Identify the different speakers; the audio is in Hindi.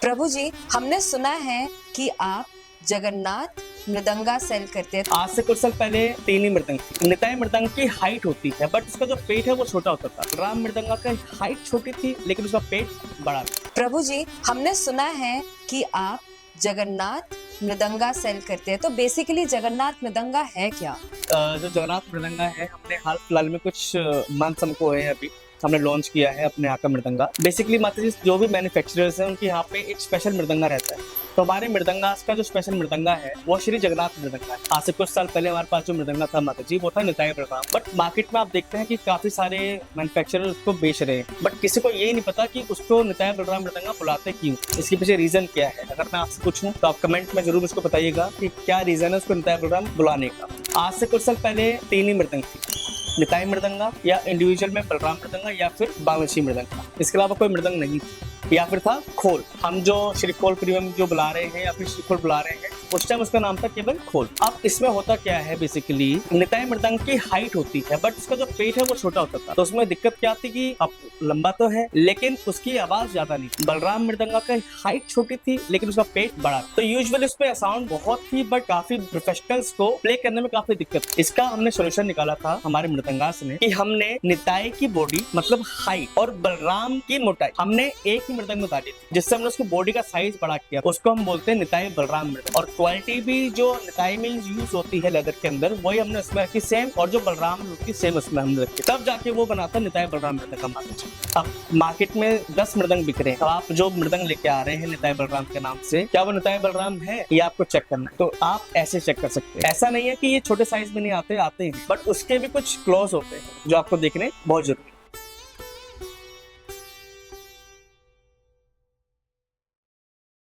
Speaker 1: प्रभु जी, हमने सुना है कि आप जगन्नाथ मृदंगा सेल करते हैं।
Speaker 2: आज से कुछ साल पहले तीन ही मृदंग थी। निताई मृदंग की हाइट होती है बट उसका जो पेट है वो छोटा होता था। राम मृदंगा का हाइट छोटी थी लेकिन उसका पेट बड़ा था।
Speaker 1: प्रभु जी, हमने सुना है कि आप जगन्नाथ मृदंगा सेल करते हैं, तो बेसिकली जगन्नाथ मृदंगा है क्या?
Speaker 2: जो जगन्नाथ मृदंगा है हमने हाल फिलहाल में कुछ मंथ हमको है अभी हमने लॉन्च किया है अपने यहाँ का मृदंगा। बेसिकली माता जी जो भी मैन्युफैक्चरर्स हैं उनके यहाँ पे एक स्पेशल मृदंगा रहता है। तो हमारे मृदंगास का जो स्पेशल मृदंगा है वो श्री जगन्नाथ मृदंगा है। आज से कुछ साल पहले हमारे पास जो मृदंगा था माता जी वो था निताई बलराम। बट मार्केट में आप देखते हैं कि काफी सारे मैन्युफैक्चरर उसको बेच रहे हैं बट किसी को यही नहीं पता कि उसको निताई बलराम मृदंगा बुलाते क्यों, इसके पीछे रीजन क्या है। अगर मैं आपसे पूछूं तो आप कमेंट में जरूर मुझको बताइएगा कि क्या रीजन है उसको निताई बलराम बुलाने का। आज से कुछ साल पहले तीन ही मृदंग थी, निताई मृदंगा या इंडिविजुअल में बलराम मृदंगा या फिर बावंशी मृदंगा। इसके अलावा कोई मृदंग नहीं था या फिर था खोल। हम जो श्री खोल प्रीमियम जो बुला रहे हैं या फिर श्री खोल बुला रहे हैं उस टाइम उसका नाम था केवल खोल। अब इसमें होता क्या है, बेसिकली निताई मृदंग की हाइट होती है बट उसका जो पेट है वो छोटा होता था। तो उसमें दिक्कत क्या थी कि अब लंबा तो है लेकिन उसकी आवाज ज्यादा नहीं। बलराम मृदंगा का हाइट छोटी थी लेकिन उसका पेट बड़ा। तो यूजुअली उसमें साउंड बहुत थी बट काफी प्रोफेशनल्स को प्ले करने में काफी दिक्कत। इसका हमने सोल्यूशन निकाला था हमारे मृदंगास ने कि हमने निताई की बॉडी मतलब हाइट और बलराम की मोटाई हमने एक ही मृदंग में डाली थी, जिससे हमने उसकी बॉडी का साइज बड़ा किया। उसको हम बोलते हैं निताई बलराम मृदंग। और क्वालिटी भी जो निताई में यूज होती है लेदर के अंदर वही हमने उसमें रखी सेम, और जो बलराम होती है सेम उसमें हमने रखी। तब जाके वो बनाता निताई बलराम मृदंग का मार्केट। अब मार्केट में 10 मृदंग बिक रहे हैं। अब आप जो मृदंग लेके आ रहे हैं निताई बलराम के नाम से, क्या वो निताई बलराम है ये आपको चेक करना है। तो आप ऐसे चेक कर सकते हैं। ऐसा नहीं है कि ये छोटे साइज में नहीं आते हैं बट उसके भी कुछ क्लॉज होते हैं जो आपको देखने बहुत जरूरी है।